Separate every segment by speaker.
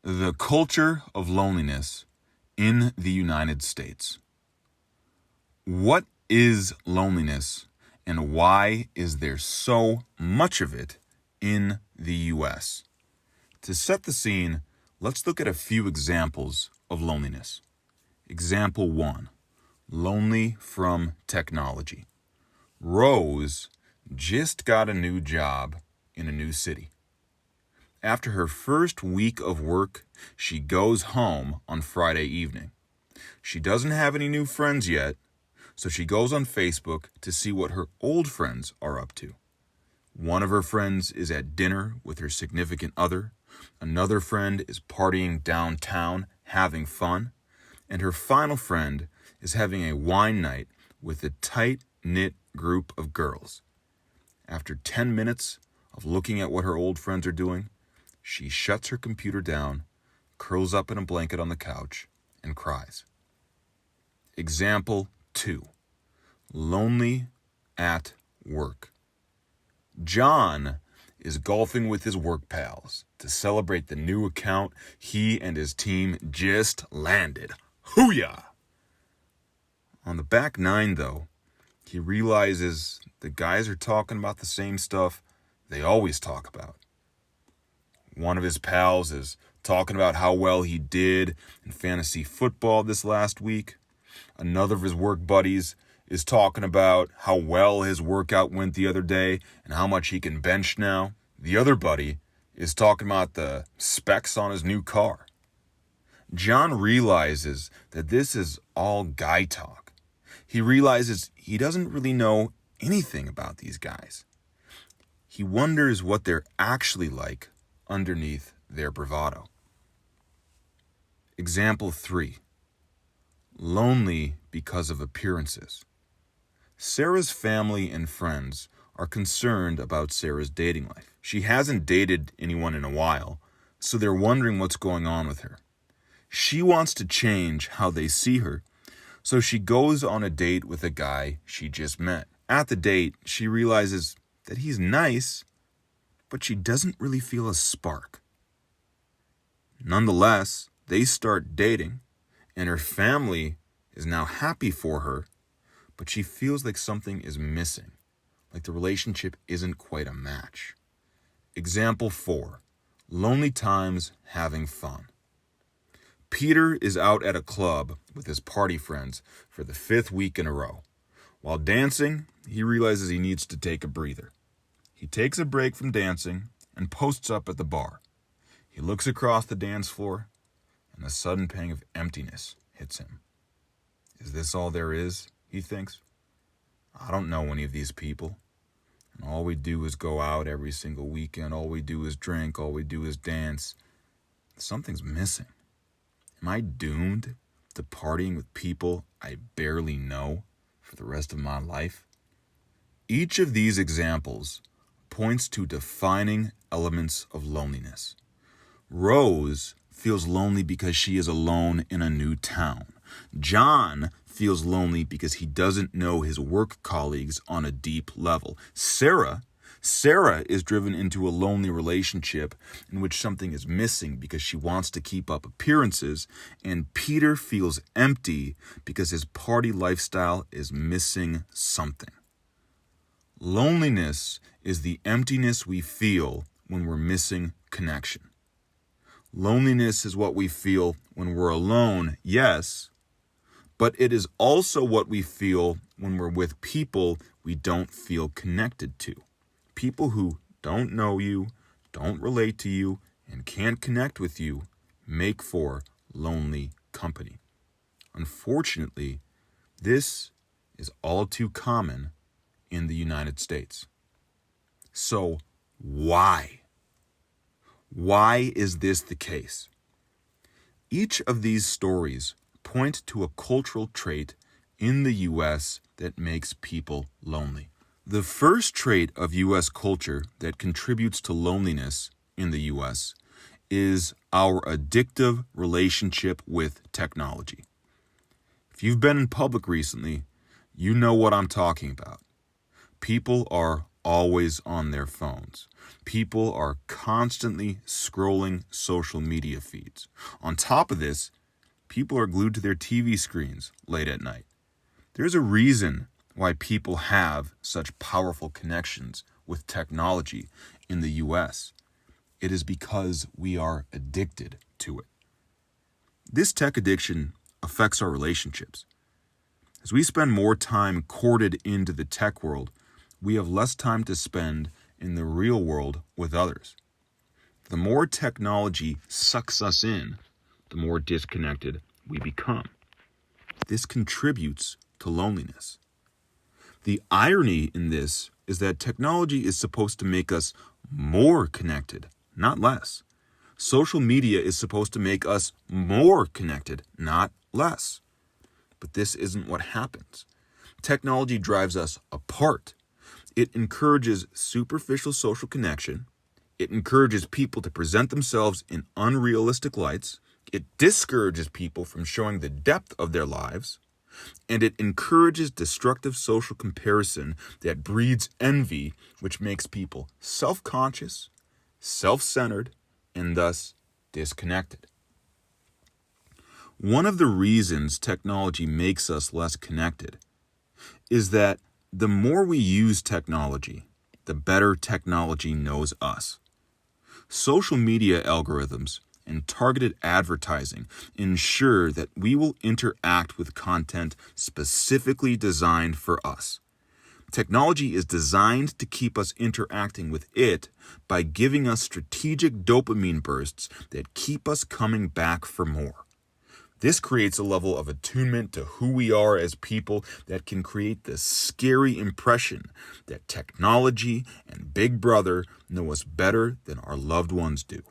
Speaker 1: The culture of loneliness in the United States. What is loneliness and why is there so much of it in the U.S.? To set the scene, let's look at a few examples of loneliness. Example 1. Lonely from technology. Rose just got a new job in a new city. After her first week of work, she goes home on Friday evening. She doesn't have any new friends yet, so she goes on Facebook to see what her old friends are up to. One of her friends is at dinner with her significant other, another friend is partying downtown, having fun, and her final friend is having a wine night with a tight-knit group of girls. After 10 minutes of looking at what her old friends are doing, she shuts her computer down, curls up in a blanket on the couch, and cries. Example 2. Lonely at work. John is golfing with his work pals to celebrate the new account he and his team just landed. Hoo-yah! On the back nine, though, he realizes the guys are talking about the same stuff they always talk about. One of his pals is talking about how well he did in fantasy football this last week. Another of his work buddies is talking about how well his workout went the other day and how much he can bench now. The other buddy is talking about the specs on his new car. John realizes that this is all guy talk. He realizes he doesn't really know anything about these guys. He wonders what they're actually like underneath their bravado. Example 3. Lonely because of appearances. Sarah's family and friends are concerned about Sarah's dating life. She hasn't dated anyone in a while, so they're wondering what's going on with her. She wants to change how they see her, so she goes on a date with a guy she just met. At the date, she realizes that he's nice, but she doesn't really feel a spark. Nonetheless, they start dating, and her family is now happy for her, but she feels like something is missing, like the relationship isn't quite a match. Example 4. Lonely times having fun. Peter is out at a club with his party friends for the 5th week in a row. While dancing, he realizes he needs to take a breather. He takes a break from dancing and posts up at the bar. He looks across the dance floor, and a sudden pang of emptiness hits him. Is this all there is? He thinks. I don't know any of these people. And all we do is go out every single weekend. All we do is drink. All we do is dance. Something's missing. Am I doomed to partying with people I barely know for the rest of my life? Each of these examples points to defining elements of loneliness. Rose feels lonely because she is alone in a new town. John feels lonely because he doesn't know his work colleagues on a deep level. Sarah is driven into a lonely relationship in which something is missing because she wants to keep up appearances, and Peter feels empty because his party lifestyle is missing something. Loneliness is the emptiness we feel when we're missing connection. Loneliness is what we feel when we're alone, yes, but it is also what we feel when we're with people we don't feel connected to. People who don't know you, don't relate to you, and can't connect with you make for lonely company. Unfortunately, this is all too common in the United States. So why? Why is this the case? Each of these stories point to a cultural trait in the U.S. that makes people lonely. The first trait of U.S. culture that contributes to loneliness in the U.S. is our addictive relationship with technology. If you've been in public recently, you know what I'm talking about. People are always on their phones. People are constantly scrolling social media feeds. On top of this, people are glued to their TV screens late at night. There's a reason why people have such powerful connections with technology in the US. It is because we are addicted to it. This tech addiction affects our relationships. As we spend more time corded into the tech world, we have less time to spend in the real world with others. The more technology sucks us in, the more disconnected we become. This contributes to loneliness. The irony in this is that technology is supposed to make us more connected, not less. Social media is supposed to make us more connected, not less. But this isn't what happens. Technology drives us apart. It encourages superficial social connection. It encourages people to present themselves in unrealistic lights. It discourages people from showing the depth of their lives. And it encourages destructive social comparison that breeds envy, which makes people self-conscious, self-centered, and thus disconnected. One of the reasons technology makes us less connected is that the more we use technology, the better technology knows us. Social media algorithms and targeted advertising ensure that we will interact with content specifically designed for us. Technology is designed to keep us interacting with it by giving us strategic dopamine bursts that keep us coming back for more. This creates a level of attunement to who we are as people that can create the scary impression that technology and Big Brother know us better than our loved ones do.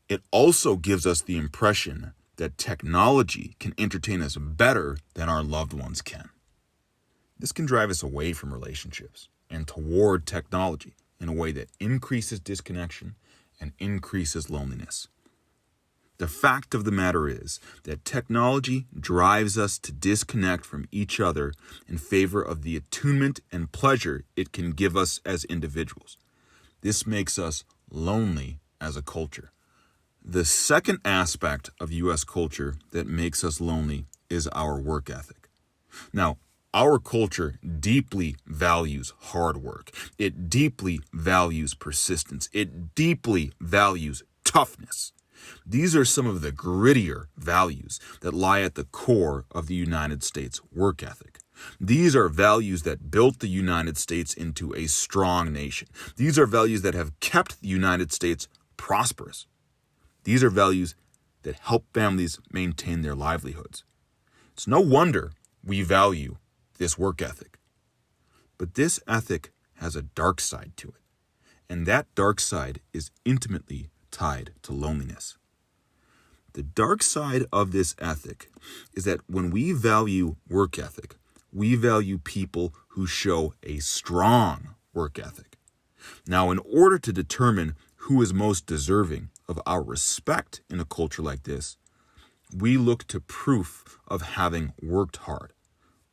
Speaker 1: It also gives us the impression that technology can entertain us better than our loved ones can. This can drive us away from relationships and toward technology in a way that increases disconnection and increases loneliness. The fact of the matter is that technology drives us to disconnect from each other in favor of the attunement and pleasure it can give us as individuals. This makes us lonely as a culture. The second aspect of U.S. culture that makes us lonely is our work ethic. Now, our culture deeply values hard work. It deeply values persistence. It deeply values toughness. These are some of the grittier values that lie at the core of the United States work ethic. These are values that built the United States into a strong nation. These are values that have kept the United States prosperous. These are values that help families maintain their livelihoods. It's no wonder we value this work ethic. But this ethic has a dark side to it, and that dark side is intimately tied to loneliness. The dark side of this ethic is that when we value work ethic, we value people who show a strong work ethic. Now, in order to determine who is most deserving of our respect in a culture like this, we look to proof of having worked hard.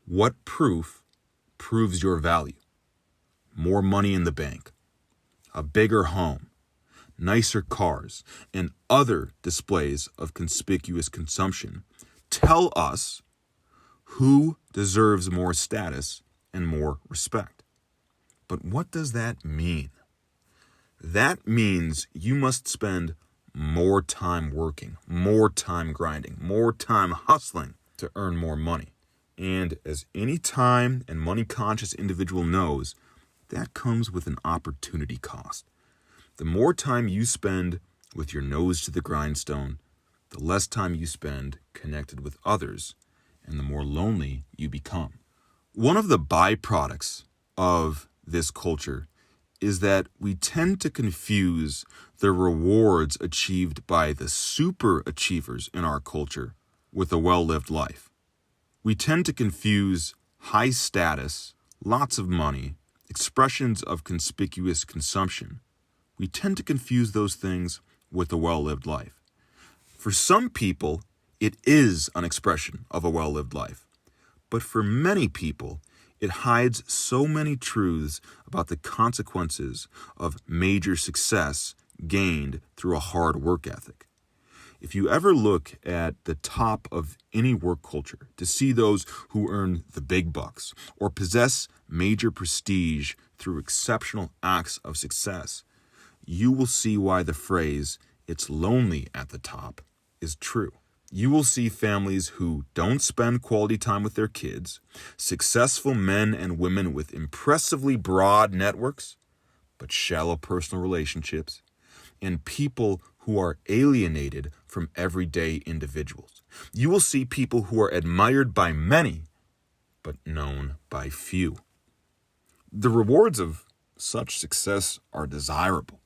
Speaker 1: What proof proves your value? More money in the bank, a bigger home, nicer cars, and other displays of conspicuous consumption tell us who deserves more status and more respect. But what does that mean? That means you must spend more time working, more time grinding, more time hustling to earn more money. And as any time and money-conscious individual knows, that comes with an opportunity cost. The more time you spend with your nose to the grindstone, the less time you spend connected with others, and the more lonely you become. One of the byproducts of this culture is that we tend to confuse the rewards achieved by the super achievers in our culture with a well-lived life. We tend to confuse high status, lots of money, expressions of conspicuous consumption. We tend to confuse those things with a well-lived life. For some people, it is an expression of a well-lived life. But for many people, It hides so many truths about the consequences of major success gained through a hard work ethic. If you ever look at the top of any work culture to see those who earn the big bucks or possess major prestige through exceptional acts of success, you will see why the phrase, "it's lonely at the top," is true. You will see families who don't spend quality time with their kids, successful men and women with impressively broad networks, but shallow personal relationships, and people who are alienated from everyday individuals. You will see people who are admired by many, but known by few. The rewards of such success are desirable,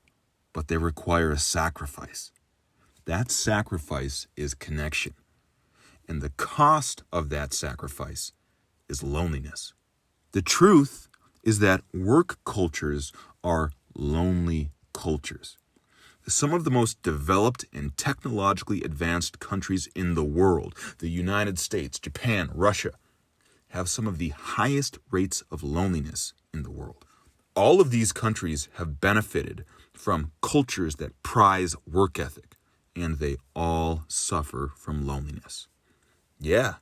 Speaker 1: but they require a sacrifice. That sacrifice is connection. And the cost of that sacrifice is loneliness. The truth is that work cultures are lonely cultures. Some of the most developed and technologically advanced countries in the world, the United States, Japan, Russia, have some of the highest rates of loneliness in the world. All of these countries have benefited from cultures that prize work ethic, and they all suffer from loneliness. Yeah,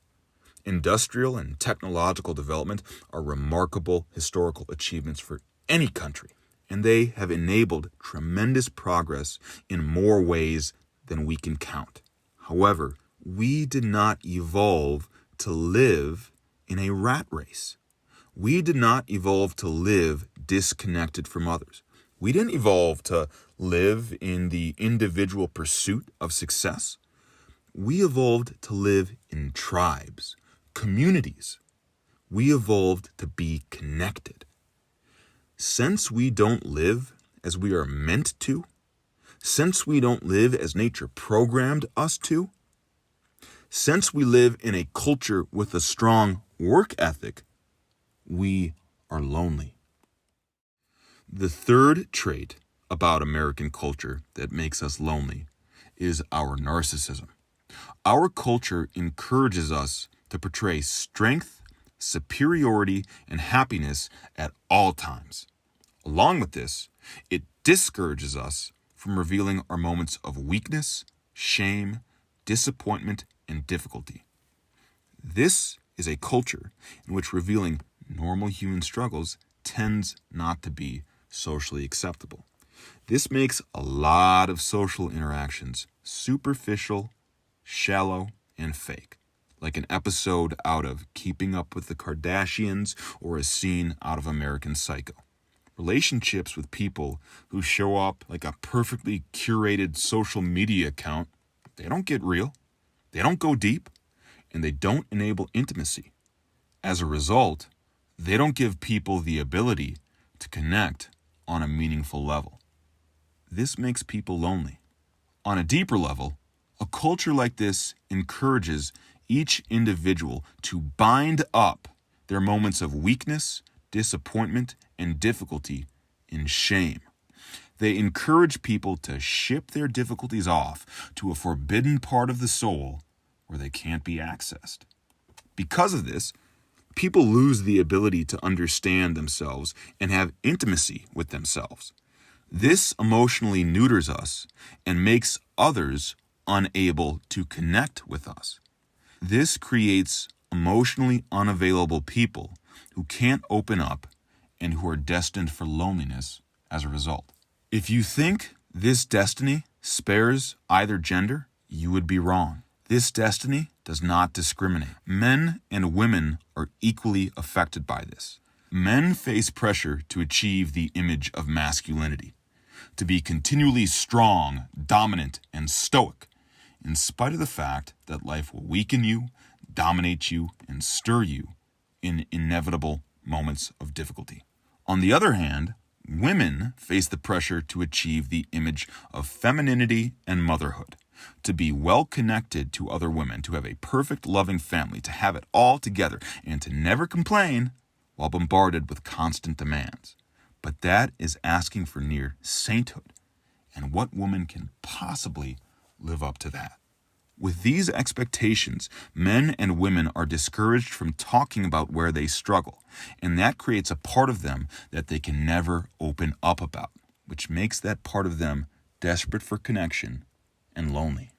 Speaker 1: industrial and technological development are remarkable historical achievements for any country, and they have enabled tremendous progress in more ways than we can count. However, we did not evolve to live in a rat race. We did not evolve to live disconnected from others. We didn't evolve to live in the individual pursuit of success. We evolved to live in tribes, communities. We evolved to be connected. Since we don't live as we are meant to, since we don't live as nature programmed us to, since we live in a culture with a strong work ethic, we are lonely. The third trait about American culture that makes us lonely is our narcissism. Our culture encourages us to portray strength, superiority, and happiness at all times. Along with this, it discourages us from revealing our moments of weakness, shame, disappointment, and difficulty. This is a culture in which revealing normal human struggles tends not to be socially acceptable. This makes a lot of social interactions superficial, shallow, and fake, like an episode out of Keeping Up with the Kardashians or a scene out of American Psycho. Relationships with people who show up like a perfectly curated social media account, they don't get real, they don't go deep, and they don't enable intimacy. As a result, they don't give people the ability to connect on a meaningful level. This makes people lonely. On a deeper level, a culture like this encourages each individual to bind up their moments of weakness, disappointment, and difficulty in shame. They encourage people to ship their difficulties off to a forbidden part of the soul where they can't be accessed. Because of this, people lose the ability to understand themselves and have intimacy with themselves. This emotionally neuters us and makes others unable to connect with us. This creates emotionally unavailable people who can't open up and who are destined for loneliness as a result. If you think this destiny spares either gender, you would be wrong. This destiny does not discriminate. Men and women are equally affected by this. Men face pressure to achieve the image of masculinity, to be continually strong, dominant, and stoic, in spite of the fact that life will weaken you, dominate you, and stir you in inevitable moments of difficulty. On the other hand, women face the pressure to achieve the image of femininity and motherhood, to be well connected to other women, to have a perfect, loving family, to have it all together, and to never complain while bombarded with constant demands. But that is asking for near sainthood. And what woman can possibly live up to that? With these expectations, men and women are discouraged from talking about where they struggle, and that creates a part of them that they can never open up about, which makes that part of them desperate for connection and lonely.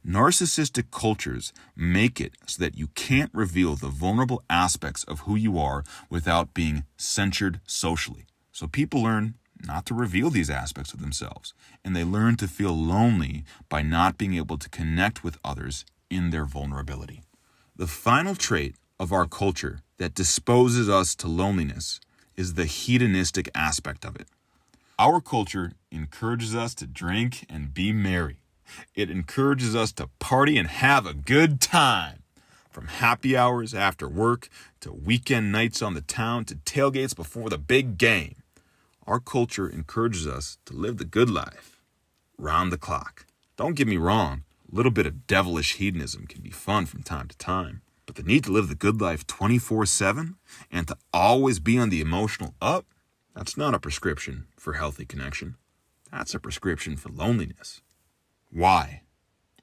Speaker 1: Narcissistic cultures make it so that you can't reveal the vulnerable aspects of who you are without being censored socially. So people learn not to reveal these aspects of themselves, and they learn to feel lonely by not being able to connect with others in their vulnerability. The final trait of our culture that disposes us to loneliness is the hedonistic aspect of it. Our culture encourages us to drink and be merry. It encourages us to party and have a good time. From happy hours after work to weekend nights on the town to tailgates before the big game. Our culture encourages us to live the good life, round the clock. Don't get me wrong, a little bit of devilish hedonism can be fun from time to time, but the need to live the good life 24/7 and to always be on the emotional up, that's not a prescription for healthy connection. That's a prescription for loneliness. Why?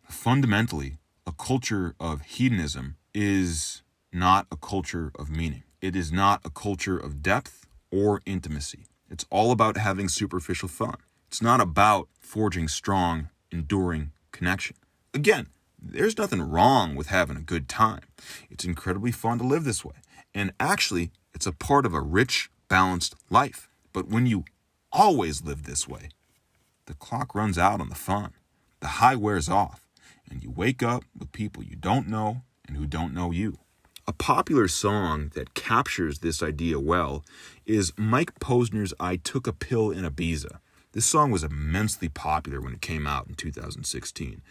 Speaker 1: Fundamentally, a culture of hedonism is not a culture of meaning. It is not a culture of depth or intimacy. It's all about having superficial fun. It's not about forging strong, enduring connection. Again, there's nothing wrong with having a good time. It's incredibly fun to live this way. And actually, it's a part of a rich, balanced life. But when you always live this way, the clock runs out on the fun. The high wears off, and you wake up with people you don't know and who don't know you. A popular song that captures this idea well is Mike Posner's I Took a Pill in Ibiza. This song was immensely popular when it came out in 2016.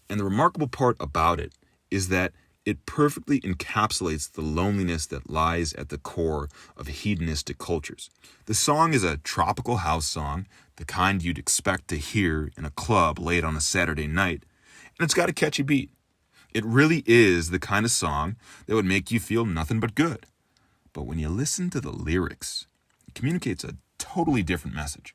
Speaker 1: And the remarkable part about it is that it perfectly encapsulates the loneliness that lies at the core of hedonistic cultures. The song is a tropical house song, the kind you'd expect to hear in a club late on a Saturday night, and it's got a catchy beat. It really is the kind of song that would make you feel nothing but good. But when you listen to the lyrics, it communicates a totally different message.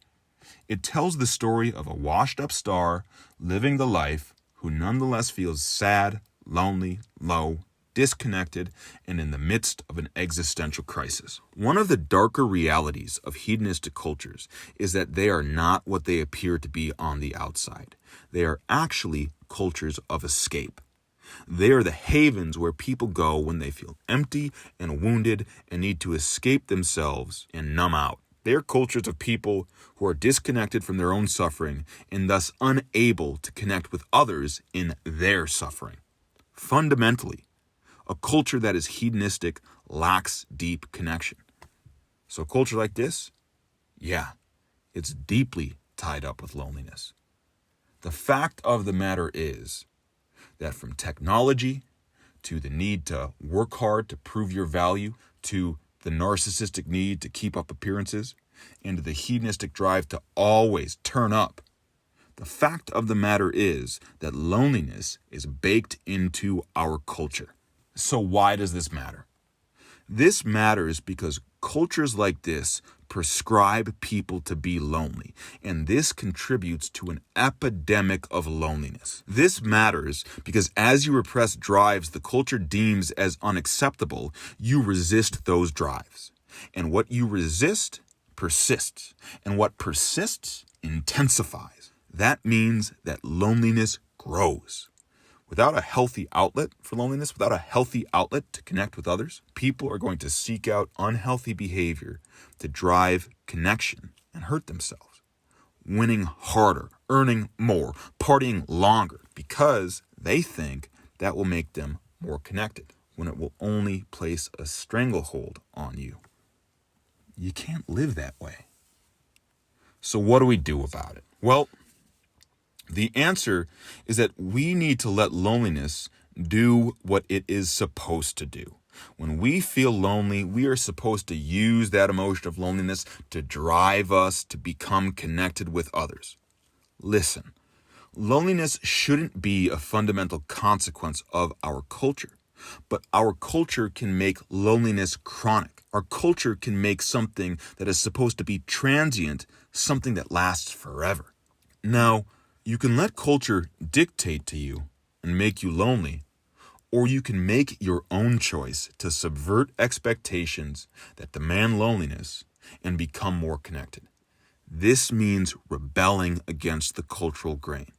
Speaker 1: It tells the story of a washed-up star living the life who nonetheless feels sad, lonely, low, disconnected, and in the midst of an existential crisis. One of the darker realities of hedonistic cultures is that they are not what they appear to be on the outside. They are actually cultures of escape. They are the havens where people go when they feel empty and wounded and need to escape themselves and numb out. They are cultures of people who are disconnected from their own suffering and thus unable to connect with others in their suffering. Fundamentally, a culture that is hedonistic lacks deep connection. So a culture like this, yeah, it's deeply tied up with loneliness. The fact of the matter is that from technology to the need to work hard to prove your value, to the narcissistic need to keep up appearances, and to the hedonistic drive to always turn up, the fact of the matter is that loneliness is baked into our culture. So why does this matter? This matters because cultures like this prescribe people to be lonely, and this contributes to an epidemic of loneliness. This matters because as you repress drives the culture deems as unacceptable, you resist those drives. And what you resist persists, and what persists intensifies. That means that loneliness grows. Without a healthy outlet for loneliness, without a healthy outlet to connect with others, people are going to seek out unhealthy behavior to drive connection and hurt themselves. Winning harder, earning more, partying longer, because they think that will make them more connected, when it will only place a stranglehold on you. You can't live that way. So what do we do about it? Well, the answer is that we need to let loneliness do what it is supposed to do. When we feel lonely, we are supposed to use that emotion of loneliness to drive us to become connected with others. Listen, loneliness shouldn't be a fundamental consequence of our culture, but our culture can make loneliness chronic. Our culture can make something that is supposed to be transient something that lasts forever. Now, you can let culture dictate to you and make you lonely, or you can make your own choice to subvert expectations that demand loneliness and become more connected. This means rebelling against the cultural grain.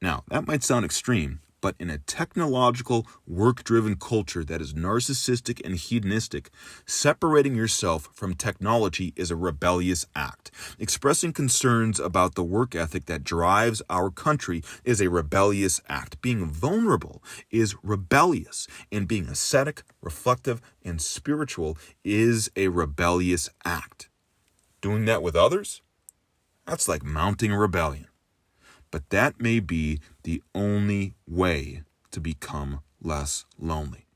Speaker 1: Now, that might sound extreme, but in a technological, work-driven culture that is narcissistic and hedonistic, separating yourself from technology is a rebellious act. Expressing concerns about the work ethic that drives our country is a rebellious act. Being vulnerable is rebellious, and being ascetic, reflective, and spiritual is a rebellious act. Doing that with others? That's like mounting a rebellion. But that may be the only way to become less lonely.